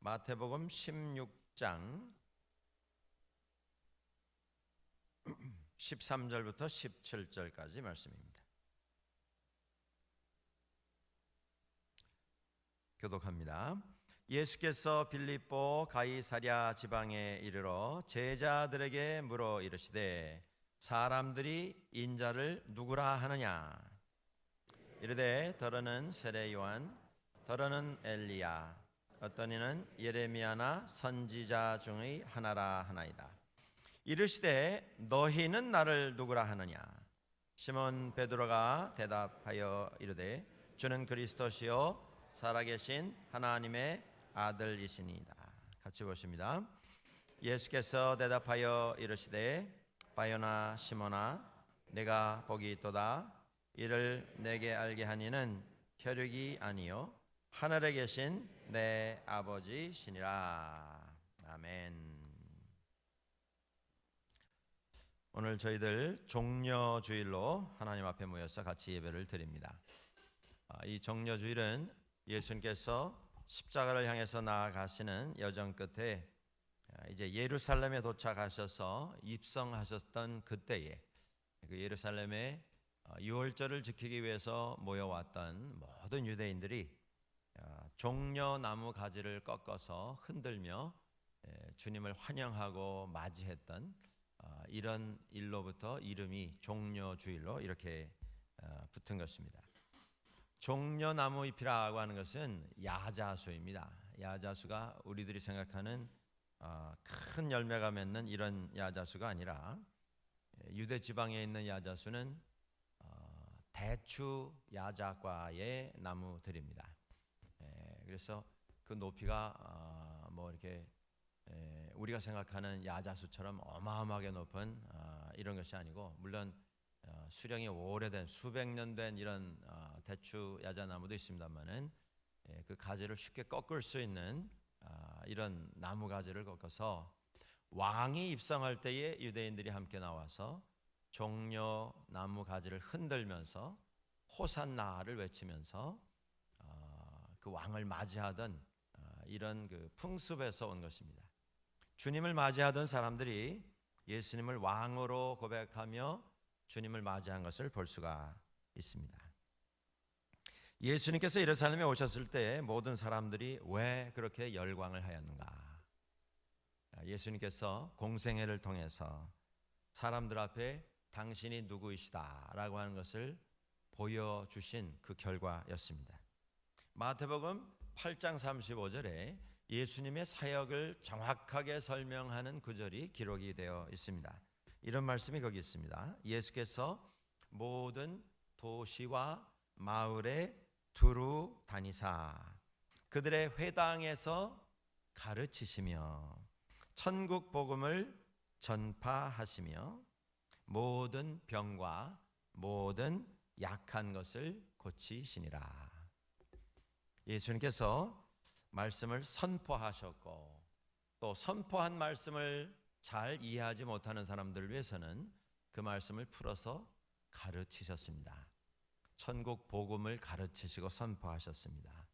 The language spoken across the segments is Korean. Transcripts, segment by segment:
마태복음 16장 13절부터 17절까지 말씀입니다. 교독합니다. 예수께서 빌립보 가이사랴 지방에 이르러 제자들에게 물어 이르시되 사람들이 인자를 누구라 하느냐? 이르되 더러는 세례 요한, 더러는 엘리야, 어떤 이는 예레미야나 선지자 중의 하나라 하나이다. 이르시되 너희는 나를 누구라 하느냐? 시몬 베드로가 대답하여 이르되 주는 그리스도시요 살아계신 하나님의 아들이시니이다. 같이 보십니다. 예수께서 대답하여 이르시되 바요나 시몬아, 내가 복이 있도다. 이를 내게 알게 하니는 혈육이 아니요 하늘에 계신 내 아버지시니라. 아멘. 오늘 저희들 종려주일로 하나님 앞에 모여서 같이 예배를 드립니다. 이 종려주일은 예수님께서 십자가를 향해서 나아가시는 여정 끝에 이제 예루살렘에 도착하셔서 입성하셨던 그때에 그 예루살렘에 유월절을 지키기 위해서 모여왔던 모든 유대인들이 종려나무 가지를 꺾어서 흔들며 주님을 환영하고 맞이했던 이런 일로부터 이름이 종려주일로 이렇게 붙은 것입니다. 종려나무 잎이라고 하는 것은 야자수입니다. 야자수가 우리들이 생각하는 큰 열매가 맺는 이런 야자수가 아니라 유대 지방에 있는 야자수는 대추 야자과의 나무들입니다. 그래서 그 높이가 뭐 이렇게 우리가 생각하는 야자수처럼 어마어마하게 높은 이런 것이 아니고, 물론 수령이 오래된 수백 년 된 이런 대추 야자나무도 있습니다만은 그 가지를 쉽게 꺾을 수 있는 이런 나무 가지를 꺾어서 왕이 입성할 때에 유대인들이 함께 나와서 종려 나무 가지를 흔들면서 호산나를 외치면서 그 왕을 맞이하던 이런 그 풍습에서 온 것입니다. 주님을 맞이하던 사람들이 예수님을 왕으로 고백하며 주님을 맞이한 것을 볼 수가 있습니다. 예수님께서 예루살렘에 오셨을 때 모든 사람들이 왜 그렇게 열광을 하였는가? 예수님께서 공생애를 통해서 사람들 앞에 당신이 누구이시다 라고 하는 것을 보여주신 그 결과였습니다. 마태복음 8장 35절에 예수님의 사역을 정확하게 설명하는 구절이 기록이 되어 있습니다. 이런 말씀이 거기 있습니다. 예수께서 모든 도시와 마을에 두루 다니사 그들의 회당에서 가르치시며 천국 복음을 전파하시며 모든 병과 모든 약한 것을 고치시니라. 예수님께서 말씀을 선포하셨고, 또 선포한 말씀을 잘 이해하지 못하는 사람들을 위해서는 그 말씀을 풀어서 가르치셨습니다. 천국 복음을 가르치시고 선포하셨습니다.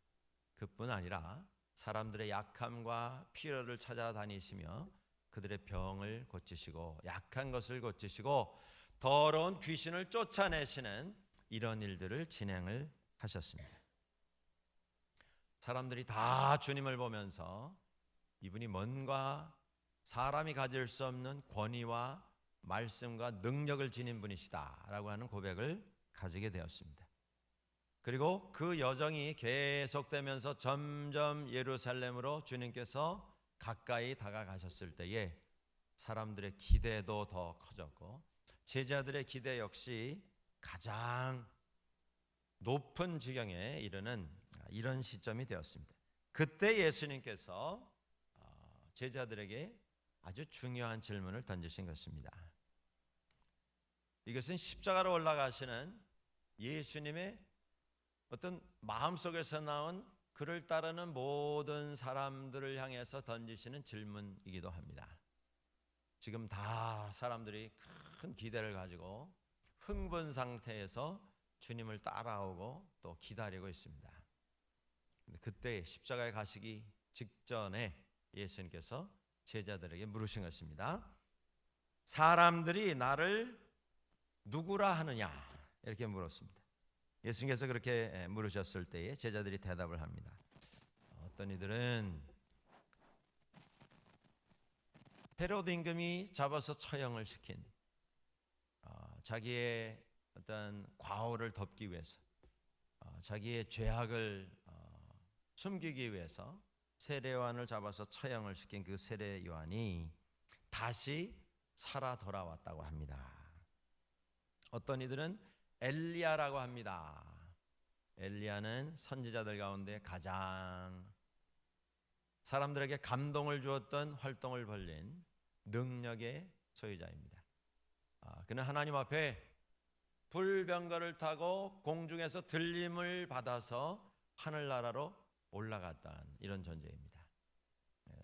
그뿐 아니라 사람들의 약함과 필요를 찾아다니시며 그들의 병을 고치시고 약한 것을 고치시고 더러운 귀신을 쫓아내시는 이런 일들을 진행을 하셨습니다. 사람들이 다 주님을 보면서 이분이 뭔가 사람이 가질 수 없는 권위와 말씀과 능력을 지닌 분이시다라고 하는 고백을 가지게 되었습니다. 그리고 그 여정이 계속되면서 점점 예루살렘으로 주님께서 가까이 다가가셨을 때에 사람들의 기대도 더 커졌고 제자들의 기대 역시 가장 높은 지경에 이르는 이런 시점이 되었습니다. 그때 예수님께서 제자들에게 아주 중요한 질문을 던지신 것입니다. 이것은 십자가로 올라가시는 예수님의 어떤 마음속에서 나온 그를 따르는 모든 사람들을 향해서 던지시는 질문이기도 합니다. 지금 다 사람들이 큰 기대를 가지고 흥분 상태에서 주님을 따라오고 또 기다리고 있습니다. 그때 십자가에 가시기 직전에 예수님께서 제자들에게 물으신 것입니다. 사람들이 나를 누구라 하느냐? 이렇게 물었습니다. 예수님께서 그렇게 물으셨을 때에 제자들이 대답을 합니다. 어떤 이들은 헤로드 임금이 잡아서 처형을 시킨 자기의 어떤 과오를 덮기 위해서 자기의 죄악을 숨기기 위해서 세례 요한을 잡아서 처형을 시킨 그 세례 요한이 다시 살아 돌아왔다고 합니다. 어떤 이들은 엘리야라고 합니다. 엘리야는 선지자들 가운데 가장 사람들에게 감동을 주었던 활동을 벌린 능력의 소유자입니다. 그는 하나님 앞에 불병거를 타고 공중에서 들림을 받아서 하늘나라로 올라갔던 이런 존재입니다.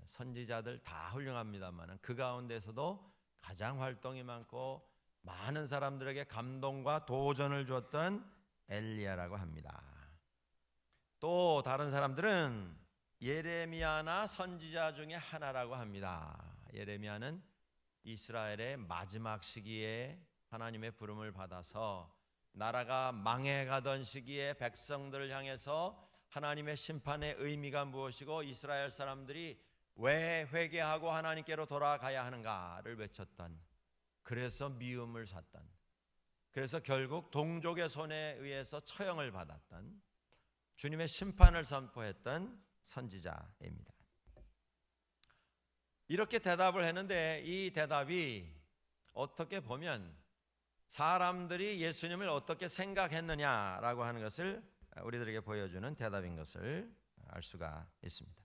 선지자들 다 훌륭합니다만 그 가운데서도 가장 활동이 많고 많은 사람들에게 감동과 도전을 주었던 엘리야라고 합니다. 또 다른 사람들은 예레미야나 선지자 중에 하나라고 합니다. 예레미야는 이스라엘의 마지막 시기에 하나님의 부름을 받아서 나라가 망해가던 시기에 백성들을 향해서 하나님의 심판의 의미가 무엇이고 이스라엘 사람들이 왜 회개하고 하나님께로 돌아가야 하는가를 외쳤던, 그래서 미움을 샀던, 그래서 결국 동족의 손에 의해서 처형을 받았던, 주님의 심판을 선포했던 선지자입니다. 이렇게 대답을 했는데 이 대답이 어떻게 보면 사람들이 예수님을 어떻게 생각했느냐라고 하는 것을 우리들에게 보여주는 대답인 것을 알 수가 있습니다.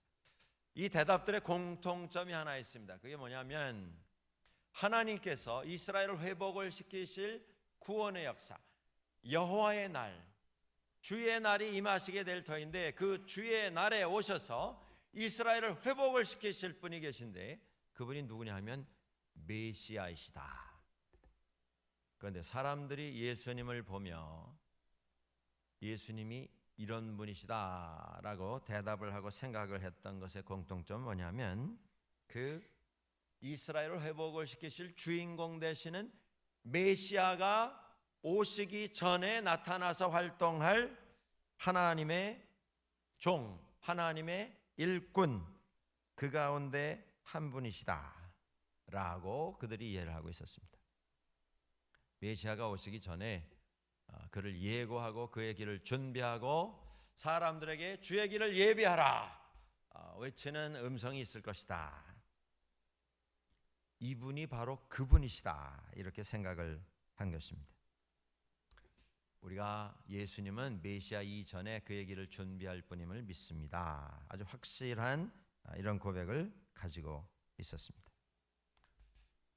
이 대답들의 공통점이 하나 있습니다. 그게 뭐냐면 하나님께서 이스라엘을 회복을 시키실 구원의 역사, 여호와의 날, 주의 날이 임하시게 될 터인데 그 주의 날에 오셔서 이스라엘을 회복을 시키실 분이 계신데 그분이 누구냐 하면 메시아이시다. 그런데 사람들이 예수님을 보며 예수님이 이런 분이시다라고 대답을 하고 생각을 했던 것의 공통점은 뭐냐면 그 이스라엘을 회복을 시키실 주인공 되시는 메시아가 오시기 전에 나타나서 활동할 하나님의 종, 하나님의 일꾼, 그 가운데 한 분이시다라고 그들이 이해를 하고 있었습니다. 메시아가 오시기 전에 그를 예고하고 그의 길을 준비하고 사람들에게 주의 길을 예비하라 외치는 음성이 있을 것이다. 이분이 바로 그분이시다 이렇게 생각을 한 것입니다. 우리가 예수님은 메시아 이전에 그의 길을 준비할 분임을 믿습니다. 아주 확실한 이런 고백을 가지고 있었습니다.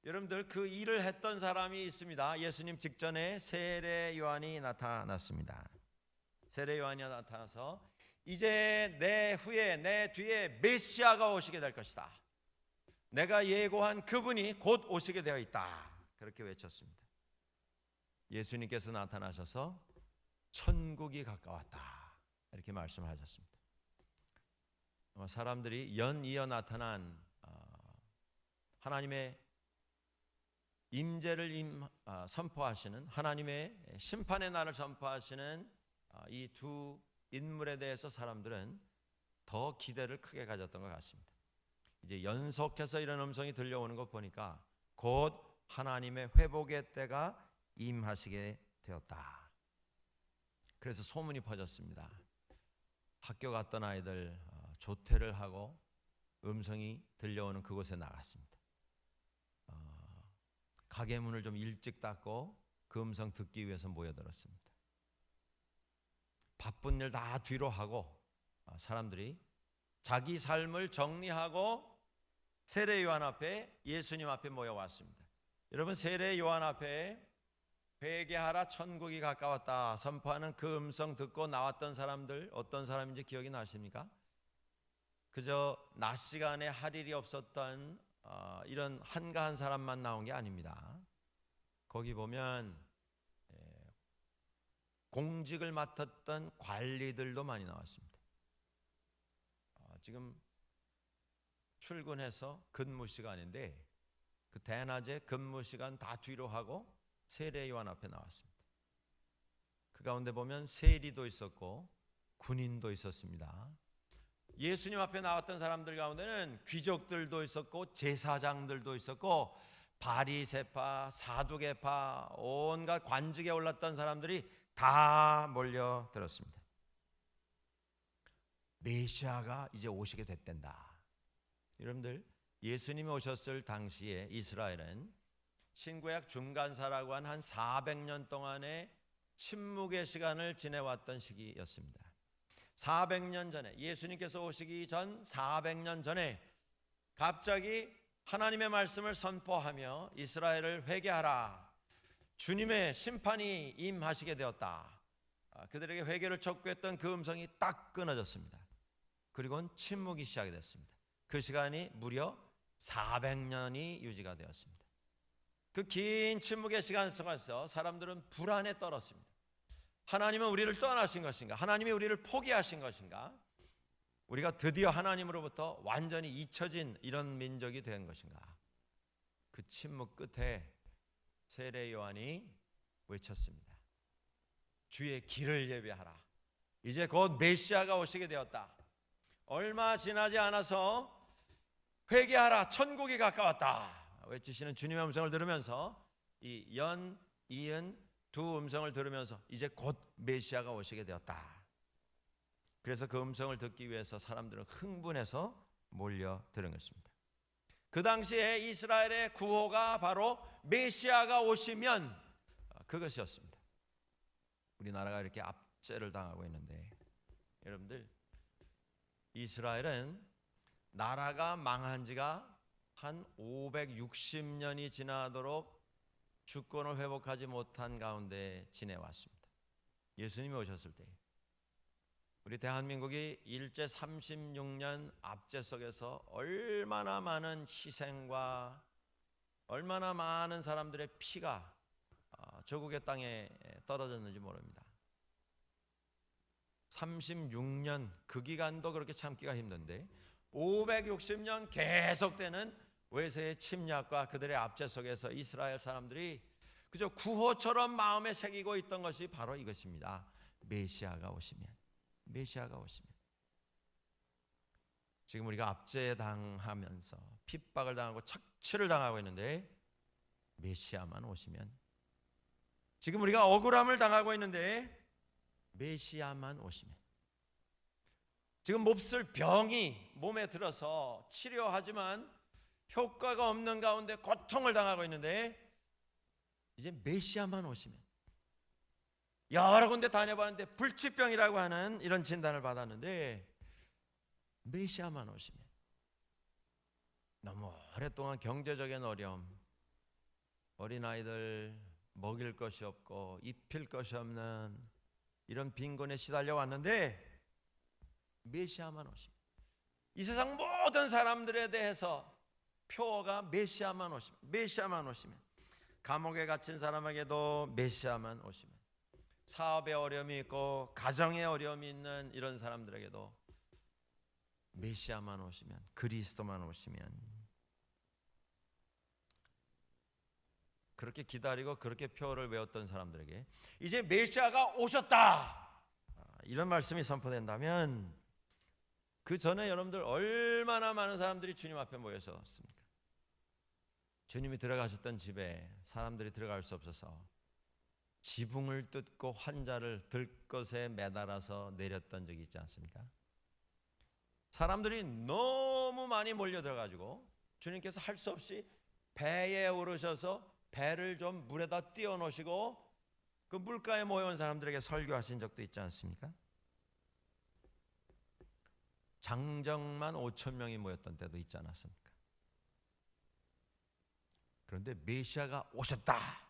여러분들 그 일을 했던 사람이 있습니다. 예수님 직전에 세례 요한이 나타났습니다. 세례 요한이 나타나서 이제 내 후에 내 뒤에 메시아가 오시게 될 것이다. 내가 예고한 그분이 곧 오시게 되어 있다. 그렇게 외쳤습니다. 예수님께서 나타나셔서 천국이 가까웠다. 이렇게 말씀하셨습니다. 사람들이 연이어 나타난 하나님의 임재를 선포하시는 하나님의 심판의 날을 선포하시는 이 두 인물에 대해서 사람들은 더 기대를 크게 가졌던 것 같습니다. 이제 연속해서 이런 음성이 들려오는 것 보니까 곧 하나님의 회복의 때가 임하시게 되었다. 그래서 소문이 퍼졌습니다. 학교 갔던 아이들 조퇴를 하고 음성이 들려오는 그곳에 나갔습니다. 가게 문을 좀 일찍 닫고 그 음성 듣기 위해서 모여들었습니다. 바쁜 일 다 뒤로 하고 사람들이 자기 삶을 정리하고 세례 요한 앞에 예수님 앞에 모여왔습니다. 여러분 세례 요한 앞에 회개하라 천국이 가까웠다 선포하는 그 음성 듣고 나왔던 사람들 어떤 사람인지 기억이 나십니까? 그저 낮 시간에 할 일이 없었던 이런 한가한 사람만 나온 게 아닙니다. 거기 보면 공직을 맡았던 관리들도 많이 나왔습니다. 지금 출근해서 근무 시간인데 그 대낮에 근무 시간 다 뒤로 하고 세례 요한 앞에 나왔습니다. 그 가운데 보면 세리도 있었고 군인도 있었습니다. 예수님 앞에 나왔던 사람들 가운데는 귀족들도 있었고 제사장들도 있었고 바리새파, 사두개파, 온갖 관직에 올랐던 사람들이 다 몰려들었습니다. 메시아가 이제 오시게 됐단다. 여러분들, 예수님이 오셨을 당시에 이스라엘은 신구약 중간사라고 한 400년 동안의 침묵의 시간을 지내왔던 시기였습니다. 400년 전에, 예수님께서 오시기 전 400년 전에 갑자기 하나님의 말씀을 선포하며 이스라엘을 회개하라, 주님의 심판이 임하시게 되었다. 그들에게 회개를 촉구했던 그 음성이 딱 끊어졌습니다. 그리고는 침묵이 시작이 됐습니다. 그 시간이 무려 400년이 유지가 되었습니다. 그 긴 침묵의 시간 속에서 사람들은 불안에 떨었습니다. 하나님은 우리를 떠나신 것인가? 하나님이 우리를 포기하신 것인가? 우리가 드디어 하나님으로부터 완전히 잊혀진 이런 민족이 된 것인가? 그 침묵 끝에 세례 요한이 외쳤습니다. 주의 길을 예비하라. 이제 곧 메시아가 오시게 되었다. 얼마 지나지 않아서 회개하라, 천국이 가까웠다 외치시는 주님의 음성을 들으면서 이 연, 이은 두 음성을 들으면서 이제 곧 메시아가 오시게 되었다. 그래서 그 음성을 듣기 위해서 사람들은 흥분해서 몰려드는 것입니다. 그 당시에 이스라엘의 구호가 바로 메시아가 오시면 그것이었습니다. 우리나라가 이렇게 압제를 당하고 있는데 여러분들, 이스라엘은 나라가 망한 지가 한 560년이 지나도록 주권을 회복하지 못한 가운데 지내왔습니다. 예수님이 오셨을 때 우리 대한민국이 일제 36년 압제 속에서 얼마나 많은 희생과 얼마나 많은 사람들의 피가 조국의 땅에 떨어졌는지 모릅니다. 36년 그 기간도 그렇게 참기가 힘든데 560년 계속되는 외세의 침략과 그들의 압제 속에서 이스라엘 사람들이 그저 구호처럼 마음에 새기고 있던 것이 바로 이것입니다. 메시아가 오시면, 메시아가 오시면. 지금 우리가 압제에 당하면서 핍박을 당하고 착취를 당하고 있는데 메시아만 오시면, 지금 우리가 억울함을 당하고 있는데 메시아만 오시면, 지금 몹쓸 병이 몸에 들어서 치료하지만 효과가 없는 가운데 고통을 당하고 있는데 이제 메시아만 오시면, 여러 군데 다녀봤는데 불치병이라고 하는 이런 진단을 받았는데 메시아만 오시면, 너무 오랫동안 경제적인 어려움, 어린아이들 먹일 것이 없고 입힐 것이 없는 이런 빈곤에 시달려 왔는데 메시아만 오시면, 이 세상 모든 사람들에 대해서 표어가 메시아만 오시면, 메시아만 오시면, 감옥에 갇힌 사람에게도 메시아만 오시면, 사업에 어려움이 있고 가정에 어려움이 있는 이런 사람들에게도 메시아만 오시면, 그리스도만 오시면, 그렇게 기다리고 그렇게 표어를 외웠던 사람들에게 이제 메시아가 오셨다, 이런 말씀이 선포된다면 그 전에 여러분들 얼마나 많은 사람들이 주님 앞에 모였었습니까? 주님이 들어가셨던 집에 사람들이 들어갈 수 없어서 지붕을 뜯고 환자를 들것에 매달아서 내렸던 적이 있지 않습니까? 사람들이 너무 많이 몰려 들어가지고 주님께서 할 수 없이 배에 오르셔서 배를 좀 물에다 띄워 놓으시고 그 물가에 모여온 사람들에게 설교하신 적도 있지 않습니까? 장정만 5천 명이 모였던 때도 있지 않았습니까? 그런데 메시아가 오셨다,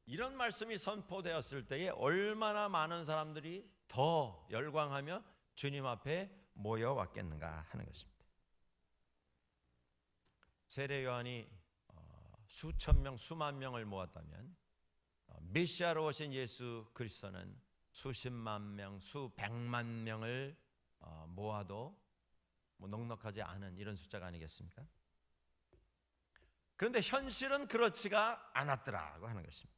이런 말씀이 선포되었을 때에 얼마나 많은 사람들이 더 열광하며 주님 앞에 모여왔겠는가 하는 것입니다. 세례 요한이 수천 명, 수만 명을 모았다면 메시아로 오신 예수 그리스도는 수십만 명, 수백만 명을 모아도 뭐 넉넉하지 않은 이런 숫자가 아니겠습니까? 그런데 현실은 그렇지가 않았더라고 하는 것입니다.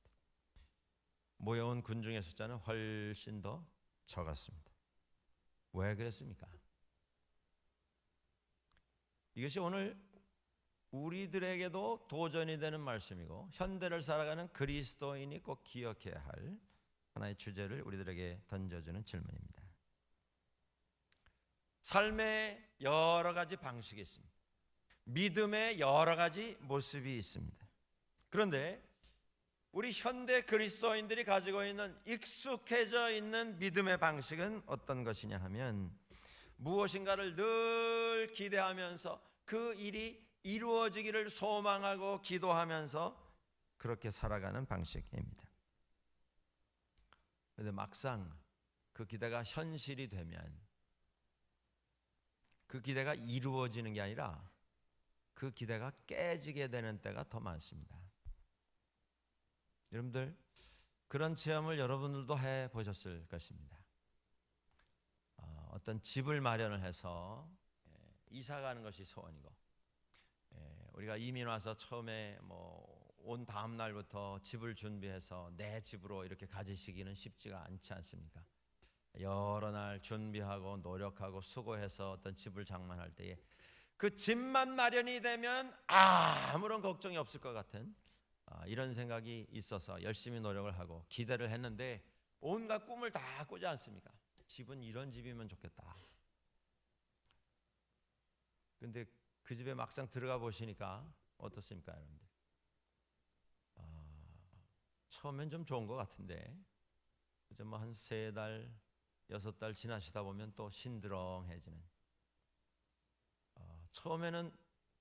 모여온 군중의 숫자는 훨씬 더 적었습니다. 왜 그랬습니까? 이것이 오늘 우리들에게도 도전이 되는 말씀이고 현대를 살아가는 그리스도인이 꼭 기억해야 할 하나의 주제를 우리들에게 던져주는 질문입니다. 삶의 여러 가지 방식이 있습니다. 믿음의 여러 가지 모습이 있습니다. 그런데 우리 현대 그리스도인들이 가지고 있는 익숙해져 있는 믿음의 방식은 어떤 것이냐 하면 무엇인가를 늘 기대하면서 그 일이 이루어지기를 소망하고 기도하면서 그렇게 살아가는 방식입니다. 그런데 막상 그 기대가 현실이 되면 그 기대가 이루어지는 게 아니라 그 기대가 깨지게 되는 때가 더 많습니다. 여러분들 그런 체험을 여러분들도 해보셨을 것입니다. 어떤 집을 마련을 해서 이사 가는 것이 소원이고 우리가 이민 와서 처음에 온 다음 날부터 집을 준비해서 내 집으로 이렇게 가지시기는 쉽지가 않지 않습니까? 여러 날 준비하고 노력하고 수고해서 어떤 집을 장만할 때에 그 집만 마련이 되면 아무런 걱정이 없을 것 같은 이런 생각이 있어서 열심히 노력을 하고 기대를 했는데 온갖 꿈을 다 꾸지 않습니까? 집은 이런 집이면 좋겠다. 그런데 그 집에 막상 들어가 보시니까 어떻습니까, 여러분들? 처음엔 좀 좋은 것 같은데 이제 뭐 한 3달, 6달 지나시다 보면 또 신드렁해지는. 처음에는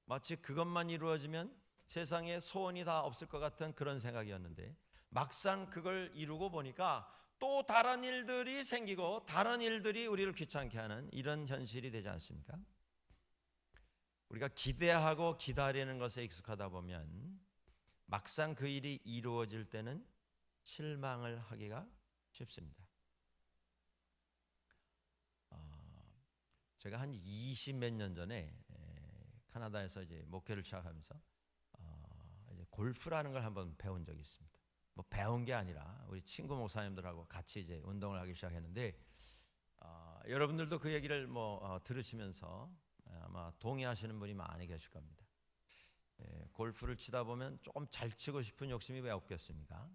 마치 그것만 이루어지면 세상에 소원이 다 없을 것 같은 그런 생각이었는데 막상 그걸 이루고 보니까 또 다른 일들이 생기고 다른 일들이 우리를 귀찮게 하는 이런 현실이 되지 않습니까? 우리가 기대하고 기다리는 것에 익숙하다 보면 막상 그 일이 이루어질 때는 실망을 하기가 쉽습니다. 제가 한 20몇 년 전에 캐나다에서 이제 목회를 시작하면서 이제 골프라는 걸 한번 배운 적이 있습니다. 뭐 배운 게 아니라 우리 친구 목사님들하고 같이 이제 운동을 하기 시작했는데 여러분들도 그 얘기를 들으시면서 아마 동의하시는 분이 많이 계실 겁니다. 골프를 치다 보면 조금 잘 치고 싶은 욕심이 왜 없겠습니까?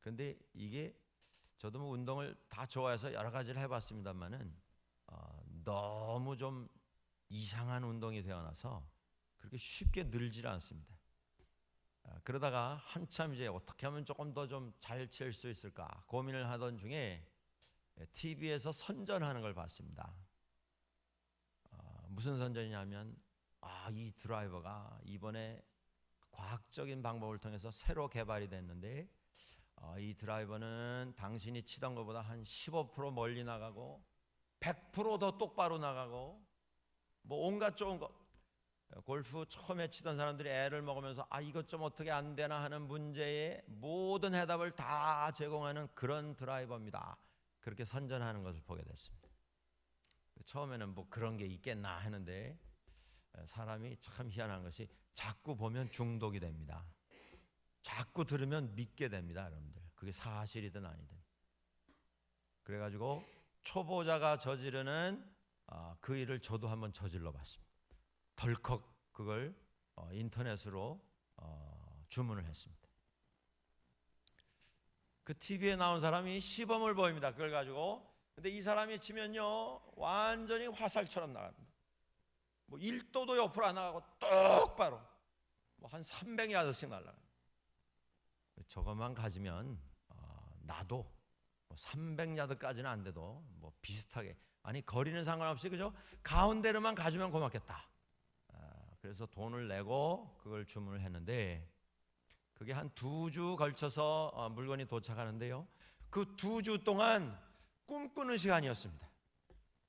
그런데 이게 저도 뭐 운동을 다 좋아해서 여러 가지를 해봤습니다만은 너무 좀 이상한 운동이 되어나서 그렇게 쉽게 늘질 않습니다. 그러다가 한참 이제 어떻게 하면 조금 더 좀 잘 칠 수 있을까 고민을 하던 중에 TV에서 선전하는 걸 봤습니다. 무슨 선전이냐면 이 드라이버가 이번에 과학적인 방법을 통해서 새로 개발이 됐는데 이 드라이버는 당신이 치던 것보다 한 15% 멀리 나가고 100% 더 똑바로 나가고 뭐 온갖 좋은 것. 골프 처음에 치던 사람들이 애를 먹으면서 이것 좀 어떻게 안 되나 하는 문제에 모든 해답을 다 제공하는 그런 드라이버입니다. 그렇게 선전하는 것을 보게 됐습니다. 처음에는 뭐 그런 게 있겠나 하는데 사람이 참 희한한 것이 자꾸 보면 중독이 됩니다. 자꾸 들으면 믿게 됩니다, 여러분들. 그게 사실이든 아니든. 그래가지고 초보자가 저지르는 그 일을 저도 한번 저질러 봤습니다. 덜컥 그걸 인터넷으로 주문을 했습니다. 그 TV에 나온 사람이 시범을 보입니다. 그걸 가지고. 근데 이 사람이 치면요 완전히 화살처럼 나갑니다. 뭐 1도도 옆으로 안 나가고 똑바로 뭐 한 300야드씩 날아가요. 저것만 가지면 나도 300야드까지는 안 돼도 뭐 비슷하게 거리는 상관없이 그죠? 가운데로만 가주면 고맙겠다. 그래서 돈을 내고 그걸 주문을 했는데 그게 한 2주 걸쳐서 물건이 도착하는데요. 그 2주 동안 꿈꾸는 시간이었습니다.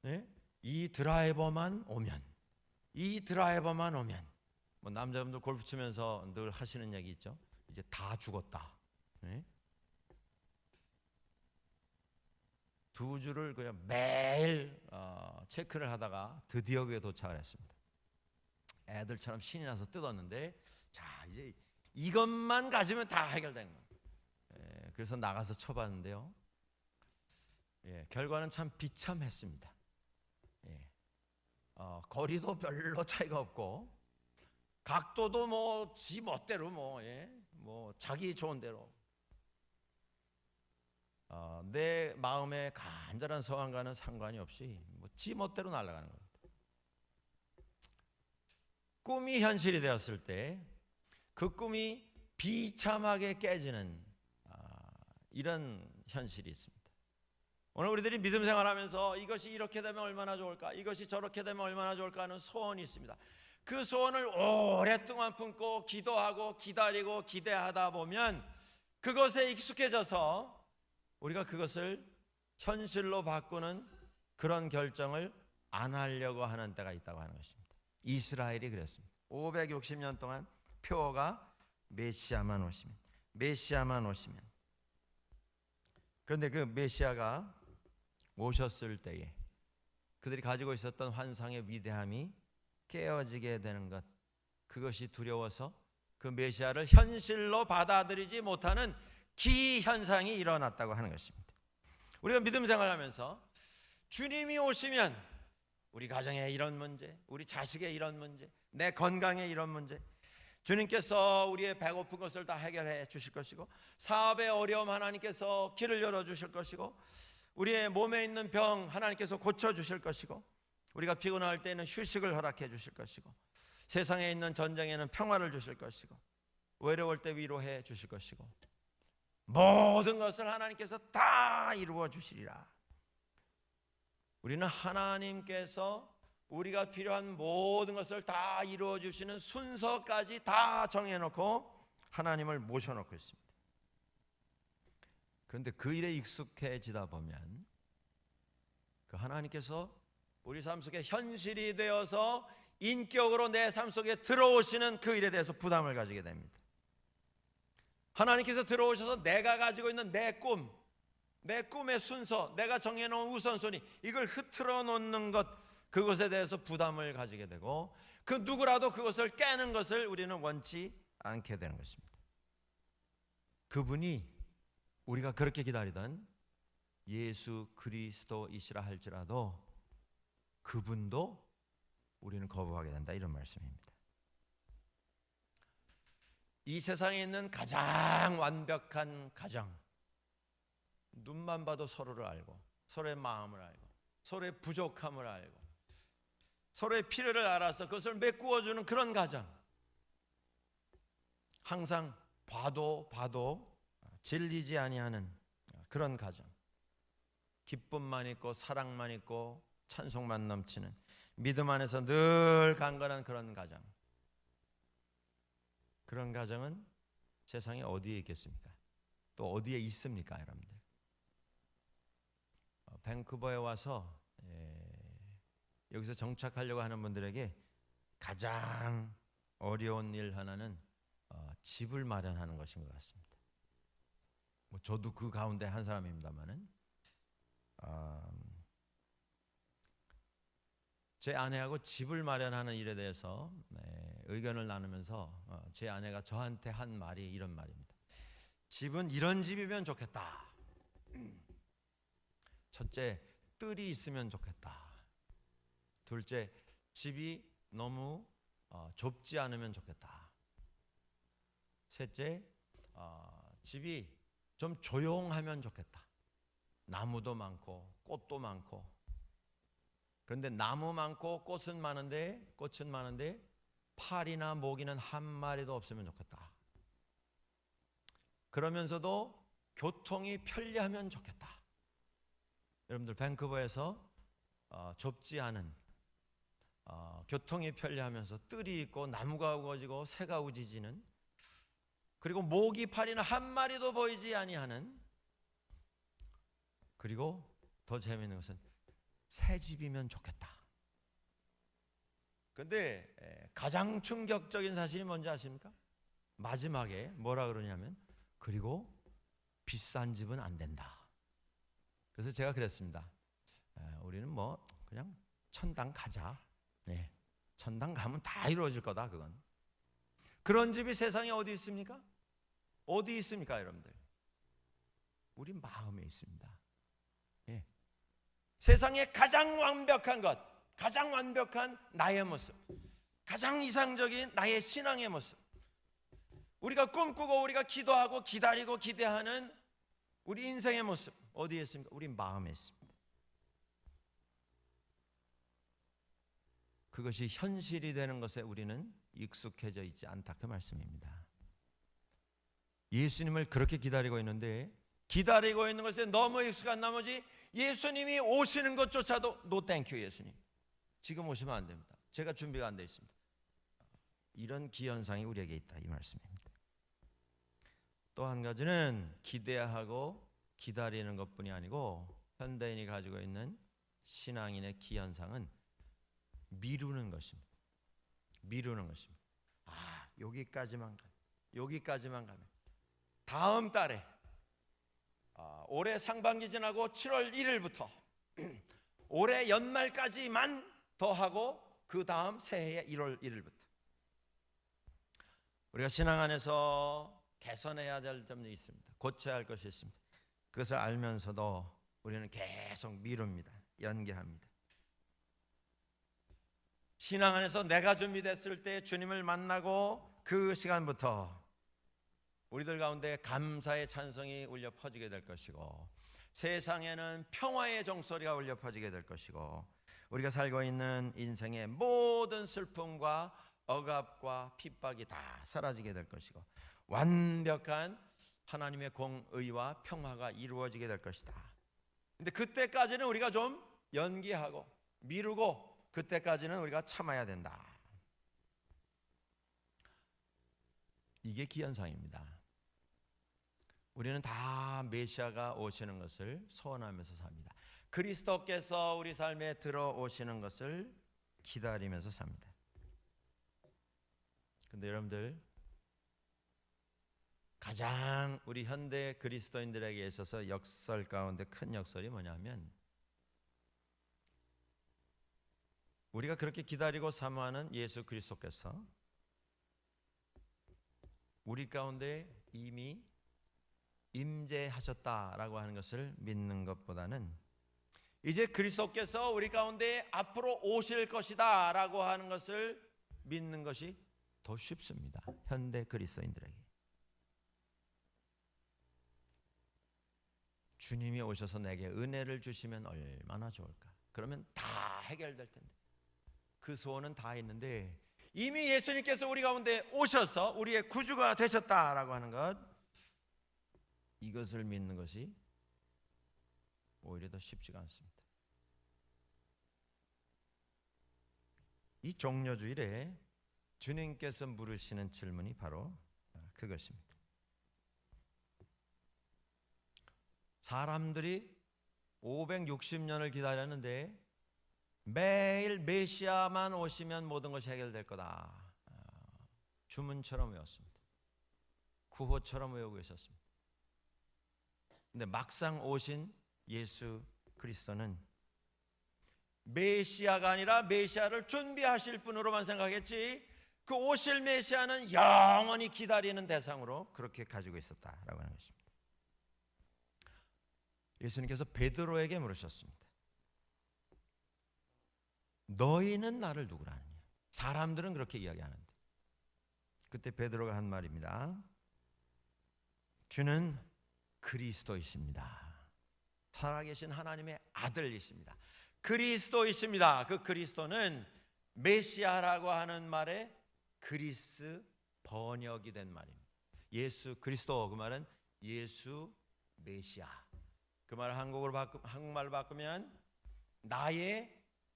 네? 이 드라이버만 오면 뭐 남자분들 골프 치면서 늘 하시는 얘기 있죠. 이제 다 죽었다. 네? 두 주를 그냥 매일 체크를 하다가 드디어 그에 도착을 했습니다. 애들처럼 신이 나서 뜯었는데, 자 이제 이것만 가지면 다 해결된 거예요. 그래서 나가서 쳐봤는데요, 결과는 참 비참했습니다. 거리도 별로 차이가 없고, 각도도 뭐 지 멋대로 뭐 자기 좋은 대로, 내 마음의 간절한 소원과는 상관이 없이 뭐 지 멋대로 날아가는 겁니다. 꿈이 현실이 되었을 때 그 꿈이 비참하게 깨지는 이런 현실이 있습니다. 오늘 우리들이 믿음 생활하면서 이것이 이렇게 되면 얼마나 좋을까, 이것이 저렇게 되면 얼마나 좋을까 하는 소원이 있습니다. 그 소원을 오랫동안 품고 기도하고 기다리고 기대하다 보면 그것에 익숙해져서 우리가 그것을 현실로 바꾸는 그런 결정을 안 하려고 하는 때가 있다고 하는 것입니다. 이스라엘이 그랬습니다. 560년 동안 표어가 메시아만 오시면. 그런데 그 메시아가 오셨을 때에 그들이 가지고 있었던 환상의 위대함이 깨어지게 되는 것, 그것이 두려워서 그 메시아를 현실로 받아들이지 못하는 기현상이 일어났다고 하는 것입니다. 우리가 믿음 생활하면서 주님이 오시면 우리 가정에 이런 문제, 우리 자식의 이런 문제, 내 건강에 이런 문제, 주님께서 우리의 배고픈 것을 다 해결해 주실 것이고, 사업의 어려움 하나님께서 길을 열어주실 것이고, 우리의 몸에 있는 병 하나님께서 고쳐주실 것이고, 우리가 피곤할 때는 휴식을 허락해 주실 것이고, 세상에 있는 전쟁에는 평화를 주실 것이고, 외로울 때 위로해 주실 것이고, 모든 것을 하나님께서 다 이루어 주시리라. 우리는 하나님께서 우리가 필요한 모든 것을 다 이루어 주시는 순서까지 다 정해놓고 하나님을 모셔놓고 있습니다. 그런데 그 일에 익숙해지다 보면 그 하나님께서 우리 삶 속에 현실이 되어서 인격으로 내 삶 속에 들어오시는 그 일에 대해서 부담을 가지게 됩니다. 하나님께서 들어오셔서 내가 가지고 있는 내 꿈, 내 꿈의 순서, 내가 정해놓은 우선순위, 이걸 흐트러 놓는 것, 그것에 대해서 부담을 가지게 되고, 그 누구라도 그것을 깨는 것을 우리는 원치 않게 되는 것입니다. 그분이 우리가 그렇게 기다리던 예수 그리스도이시라 할지라도 그분도 우리는 거부하게 된다, 이런 말씀입니다. 이 세상에 있는 가장 완벽한 가정, 눈만 봐도 서로를 알고, 서로의 마음을 알고, 서로의 부족함을 알고, 서로의 필요를 알아서 그것을 메꾸어주는 그런 가정, 항상 봐도 질리지 아니하는 그런 가정, 기쁨만 있고 사랑만 있고 찬송만 넘치는 믿음 안에서 늘 강건한 그런 가정, 그런 가정은 세상에 어디에 있겠습니까? 또 어디에 있습니까, 여러분들? 밴쿠버에 와서 여기서 정착하려고 하는 분들에게 가장 어려운 일 하나는 집을 마련하는 것인 것 같습니다. 뭐 저도 그 가운데 한 사람입니다만은, 제 아내하고 집을 마련하는 일에 대해서 의견을 나누면서 제 아내가 저한테 한 말이 이런 말입니다. 집은 이런 집이면 좋겠다. 첫째, 뜰이 있으면 좋겠다. 둘째, 집이 너무 좁지 않으면 좋겠다. 셋째, 집이 좀 조용하면 좋겠다. 나무도 많고 꽃도 많고. 그런데 나무 많고 꽃은 많은데 파리나 모기는 한 마리도 없으면 좋겠다. 그러면서도 교통이 편리하면 좋겠다. 여러분들, 밴쿠버에서 좁지 않은, 교통이 편리하면서 뜰이 있고 나무가 우거지고 새가 우지지는, 그리고 모기 파리는 한 마리도 보이지 아니하는, 그리고 더 재미있는 것은 새 집이면 좋겠다. 그런데 가장 충격적인 사실이 뭔지 아십니까? 마지막에 뭐라 그러냐면, 그리고 비싼 집은 안 된다. 그래서 제가 그랬습니다. 우리는 뭐 그냥 천당 가자. 네. 천당 가면 다 이루어질 거다. 그건. 그런 집이 세상에 어디 있습니까? 어디 있습니까, 여러분들? 우리 마음에 있습니다. 예. 세상에 가장 완벽한 것, 가장 완벽한 나의 모습, 가장 이상적인 나의 신앙의 모습, 우리가 꿈꾸고 우리가 기도하고 기다리고 기대하는 우리 인생의 모습 어디에 있습니까? 우리 마음에 있습니다. 그것이 현실이 되는 것에 우리는 익숙해져 있지 않다, 그 말씀입니다. 예수님을 그렇게 기다리고 있는데, 기다리고 있는 것에 너무 익숙한 나머지 예수님이 오시는 것조차도 노 땡큐, 예수님 지금 오시면 안 됩니다. 제가 준비가 안 돼 있습니다. 이런 기현상이 우리에게 있다, 이 말씀입니다. 또 한 가지는 기대하고 기다리는 것뿐이 아니고 현대인이 가지고 있는 신앙인의 기현상은 미루는 것입니다. 미루는 것입니다. 여기까지만 가면 다음 달에, 올해 상반기 지나고 7월 1일부터 올해 연말까지만 더 하고 그 다음 새해 1월 1일부터 우리가 신앙 안에서 개선해야 될 점이 있습니다. 고쳐야 할 것이 있습니다. 그것을 알면서도 우리는 계속 미룹니다. 연기합니다. 신앙 안에서 내가 준비됐을 때 주님을 만나고 그 시간부터 우리들 가운데 감사의 찬송이 울려 퍼지게 될 것이고, 세상에는 평화의 종소리가 울려 퍼지게 될 것이고, 우리가 살고 있는 인생의 모든 슬픔과 억압과 핍박이 다 사라지게 될 것이고, 완벽한 하나님의 공의와 평화가 이루어지게 될 것이다. 근데 그때까지는 우리가 좀 연기하고 미루고, 그때까지는 우리가 참아야 된다. 이게 기현상입니다. 우리는 다 메시아가 오시는 것을 소원하면서 삽니다. 그리스도께서 우리 삶에 들어오시는 것을 기다리면서 삽니다. 근데 여러분들, 가장 우리 현대 그리스도인들에게 있어서 역설 가운데 큰 역설이 뭐냐면, 우리가 그렇게 기다리고 사모하는 예수 그리스도께서 우리 가운데 이미 임재하셨다라고 하는 것을 믿는 것보다는, 이제 그리스도께서 우리 가운데 앞으로 오실 것이다 라고 하는 것을 믿는 것이 더 쉽습니다. 현대 그리스도인들에게. 주님이 오셔서 내게 은혜를 주시면 얼마나 좋을까. 그러면 다 해결될 텐데. 그 소원은 다 있는데, 이미 예수님께서 우리 가운데 오셔서 우리의 구주가 되셨다라고 하는 것, 이것을 믿는 것이 오히려 더 쉽지가 않습니다. 이 종려주일에 주님께서 물으시는 질문이 바로 그것입니다. 사람들이 560년을 기다렸는데 매일 메시아만 오시면 모든 것이 해결될 거다, 주문처럼 외웠습니다. 구호처럼 외우고 있었습니다. 근데 막상 오신 예수 그리스도는 메시아가 아니라 메시아를 준비하실 분으로만 생각했지, 그 오실 메시아는 영원히 기다리는 대상으로 그렇게 가지고 있었다라고 하는 것입니다. 예수님께서 베드로에게 물으셨습니다. 너희는 나를 누구라 하느냐? 사람들은 그렇게 이야기하는데, 그때 베드로가 한 말입니다. 주는 그리스도이십니다. 살아계신 하나님의 아들이십니다. 그리스도이십니다. 그 그리스도는 메시아라고 하는 말에 그리스 번역이 된 말입니다. 예수 그리스도, 그 말은 예수 메시아. 그 말을 한국말로 바꾸면 나의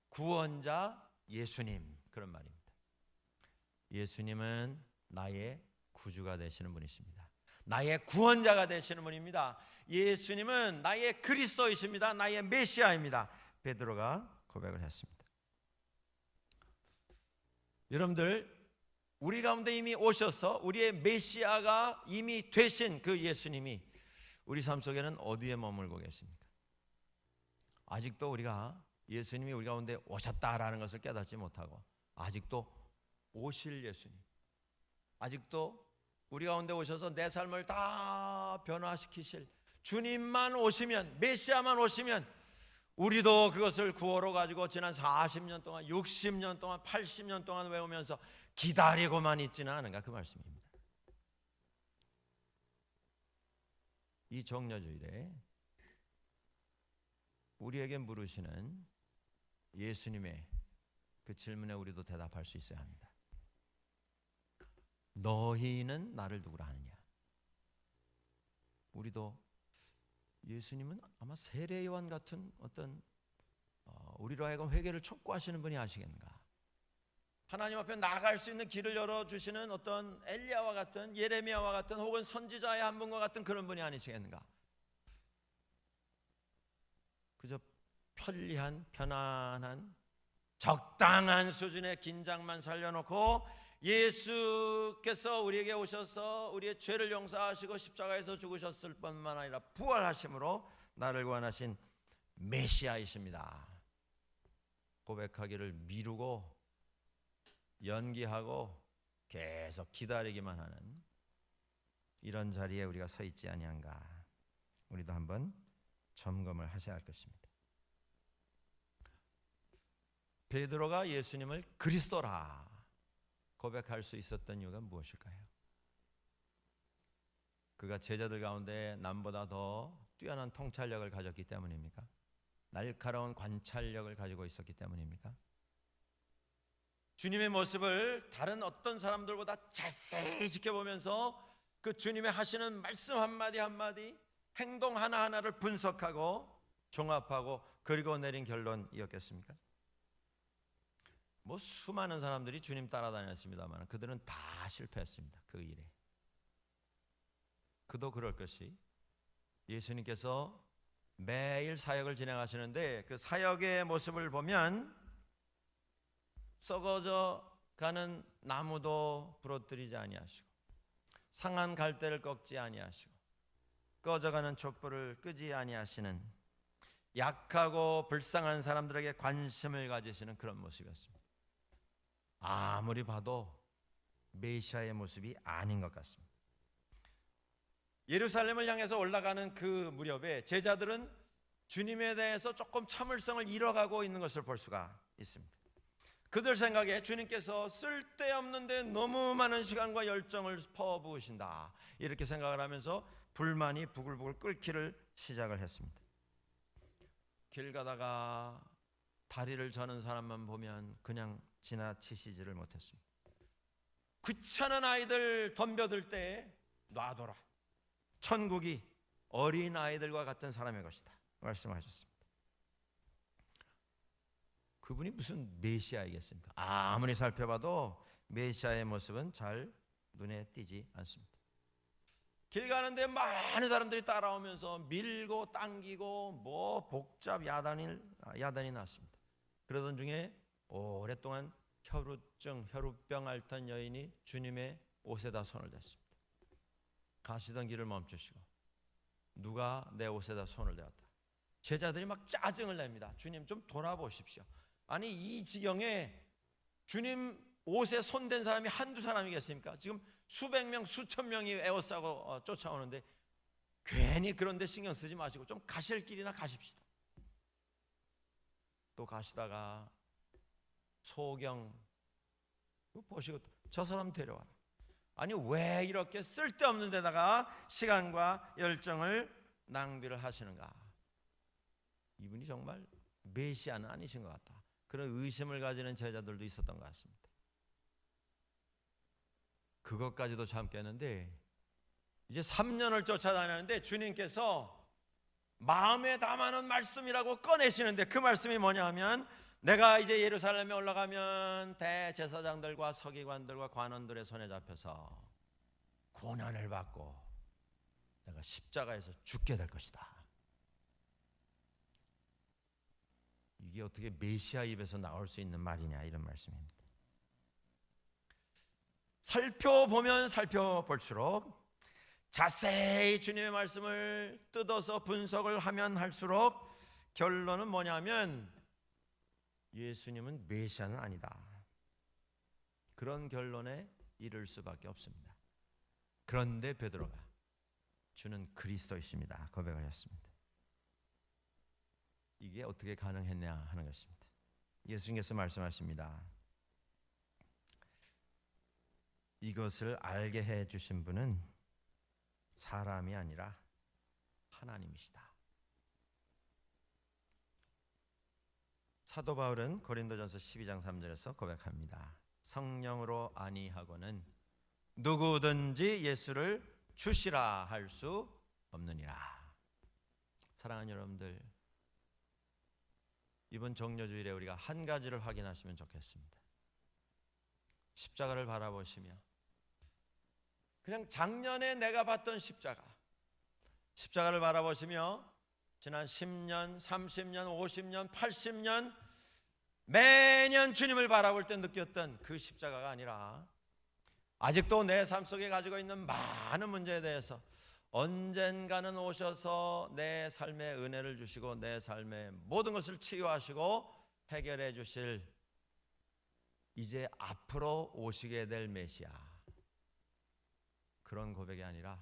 구원자 예수님, 그런 말입니다. 예수님은 나의 구주가 되시는 분이십니다. 나의 구원자가 되시는 분입니다. 예수님은 나의 그리스도이십니다. 나의 메시아입니다. 베드로가 고백을 했습니다. 여러분들, 우리 가운데 이미 오셔서 우리의 메시아가 이미 되신 그 예수님이 우리 삶 속에는 어디에 머물고 계십니까? 아직도 우리가 예수님이 우리 가운데 오셨다라는 것을 깨닫지 못하고 아직도 오실 예수님, 아직도 우리 가운데 오셔서 내 삶을 다 변화시키실 주님만 오시면, 메시아만 오시면 우리도 그것을 구호로 가지고 지난 40년 동안, 60년 동안, 80년 동안 외우면서 기다리고만 있지는 않은가, 그 말씀입니다. 이 정려주일에 우리에게 물으시는 예수님의 그 질문에 우리도 대답할 수 있어야 합니다. 너희는 나를 누구라 하느냐? 우리도 예수님은 아마 세례요한 같은 어떤 우리로 하여금 회개를 촉구하시는 분이 아시겠는가? 하나님 앞에 나아갈 수 있는 길을 열어주시는 어떤 엘리야와 같은, 예레미야와 같은, 혹은 선지자의 한 분과 같은 그런 분이 아니시겠는가? 그저 편리한, 편안한, 적당한 수준의 긴장만 살려놓고 예수께서 우리에게 오셔서 우리의 죄를 용서하시고 십자가에서 죽으셨을 뿐만 아니라 부활하심으로 나를 구원하신 메시아이십니다 고백하기를 미루고 연기하고 계속 기다리기만 하는 이런 자리에 우리가 서 있지 아니한가? 우리도 한번 점검을 하셔야 할 것입니다. 베드로가 예수님을 그리스도라 고백할 수 있었던 이유가 무엇일까요? 그가 제자들 가운데 남보다 더 뛰어난 통찰력을 가졌기 때문입니까? 날카로운 관찰력을 가지고 있었기 때문입니까? 주님의 모습을 다른 어떤 사람들보다 자세히 지켜보면서 그 주님의 하시는 말씀 한마디 한마디, 행동 하나하나를 분석하고 종합하고 그리고 내린 결론이었겠습니까? 뭐 수많은 사람들이 주님 따라다녔습니다만 그들은 다 실패했습니다. 그 일에. 그도 그럴 것이 예수님께서 매일 사역을 진행하시는데 그 사역의 모습을 보면 썩어져 가는 나무도 부러뜨리지 아니하시고 상한 갈대를 꺾지 아니하시고 꺼져가는 촛불을 끄지 아니하시는 약하고 불쌍한 사람들에게 관심을 가지시는 그런 모습이었습니다. 아무리 봐도 메시아의 모습이 아닌 것 같습니다. 예루살렘을 향해서 올라가는 그 무렵에 제자들은 주님에 대해서 조금 참을성을 잃어가고 있는 것을 볼 수가 있습니다. 그들 생각에 주님께서 쓸데없는데 너무 많은 시간과 열정을 퍼부으신다 이렇게 생각을 하면서 불만이 부글부글 끓기를 시작을 했습니다. 길 가다가 다리를 저는 사람만 보면 그냥 지나치시지를 못했습니다. 귀찮은 아이들 덤벼들 때 놔둬라. 천국이 어린 아이들과 같은 사람의 것이다 말씀하셨습니다. 그분이 무슨 메시아이겠습니까? 아무리 살펴봐도 메시아의 모습은 잘 눈에 띄지 않습니다. 길 가는데 많은 사람들이 따라오면서 밀고 당기고 뭐 복잡 야단이 났습니다. 그러던 중에 오랫동안 혈우병 앓던 여인이 주님의 옷에다 손을 댔습니다. 가시던 길을 멈추시고 누가 내 옷에다 손을 대었다. 제자들이 막 짜증을 냅니다. 주님 좀 돌아보십시오. 아니 이 지경에 주님 옷에 손댄 사람이 한두 사람이겠습니까? 지금 수백 명 수천 명이 에워싸고 쫓아오는데 괜히 그런 데 신경 쓰지 마시고 좀 가실 길이나 가십시다. 또 가시다가 소경 보시고 저 사람 데려와라. 아니 왜 이렇게 쓸데없는 데다가 시간과 열정을 낭비를 하시는가? 이분이 정말 메시아는 아니신 것 같다. 그런 의심을 가지는 제자들도 있었던 것 같습니다. 그것까지도 참겠는데 이제 3년을 쫓아다녔는데 주님께서 마음에 담아놓은 말씀이라고 꺼내시는데 그 말씀이 뭐냐 하면 내가 이제 예루살렘에 올라가면 대제사장들과 서기관들과 관원들의 손에 잡혀서 고난을 받고 내가 십자가에서 죽게 될 것이다. 이게 어떻게 메시아 입에서 나올 수 있는 말이냐 이런 말씀입니다. 살펴보면 살펴볼수록 자세히 주님의 말씀을 뜯어서 분석을 하면 할수록 결론은 뭐냐면 예수님은 메시아는 아니다. 그런 결론에 이를 수밖에 없습니다. 그런데 베드로가 주는 그리스도이십니다 고백을 했습니다. 이게 어떻게 가능했냐 하는 것입니다. 예수님께서 말씀하십니다. 이것을 알게 해 주신 분은 사람이 아니라 하나님이시다. 사도 바울은 고린도전서 12장 3절에서 고백합니다. 성령으로 아니하고는 누구든지 예수를 주시라 할 수 없느니라. 사랑하는 여러분들, 이번 정료주일에 우리가 한 가지를 확인하시면 좋겠습니다. 십자가를 바라보시며 그냥 작년에 내가 봤던 십자가를 바라보시며 지난 10년, 30년, 50년, 80년 매년 주님을 바라볼 때 느꼈던 그 십자가가 아니라 아직도 내 삶 속에 가지고 있는 많은 문제에 대해서 언젠가는 오셔서 내 삶에 은혜를 주시고 내 삶의 모든 것을 치유하시고 해결해 주실 이제 앞으로 오시게 될 메시아, 그런 고백이 아니라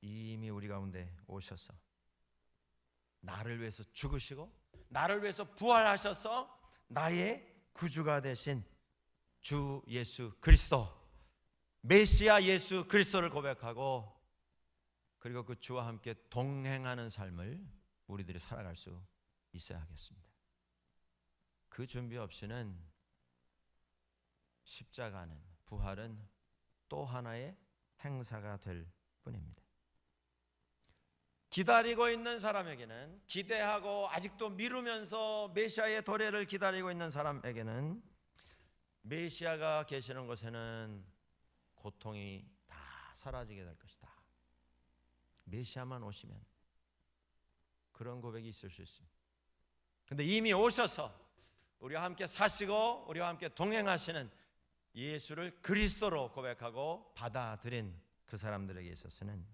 이미 우리 가운데 오셔서 나를 위해서 죽으시고 나를 위해서 부활하셔서 나의 구주가 되신 주 예수 그리스도, 메시아 예수 그리스도를 고백하고 그리고 그 주와 함께 동행하는 삶을 우리들이 살아갈 수 있어야 하겠습니다. 그 준비 없이는 십자가는, 부활은 또 하나의 행사가 될 뿐입니다. 기다리고 있는 사람에게는, 기대하고 아직도 미루면서 메시아의 도래를 기다리고 있는 사람에게는 메시아가 계시는 곳에는 고통이 다 사라지게 될 것이다. 메시아만 오시면 그런 고백이 있을 수 있습니다. 그런데 이미 오셔서 우리와 함께 사시고 우리와 함께 동행하시는 예수를 그리스도로 고백하고 받아들인 그 사람들에게 있어서는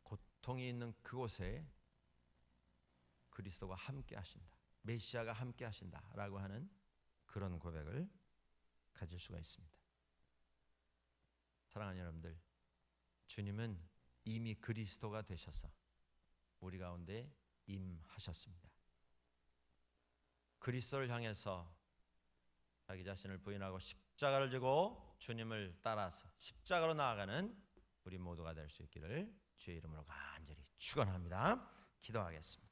고통이 있는 그곳에 그리스도가 함께 하신다, 메시아가 함께 하신다라고 하는 그런 고백을 가질 수가 있습니다. 사랑하는 여러분들, 주님은 이미 그리스도가 되셔서 우리 가운데 임하셨습니다. 그리스도를 향해서 자기 자신을 부인하고 십자가를 지고 주님을 따라서 십자가로 나아가는 우리 모두가 될 수 있기를 주의 이름으로 간절히 축원합니다. 기도하겠습니다.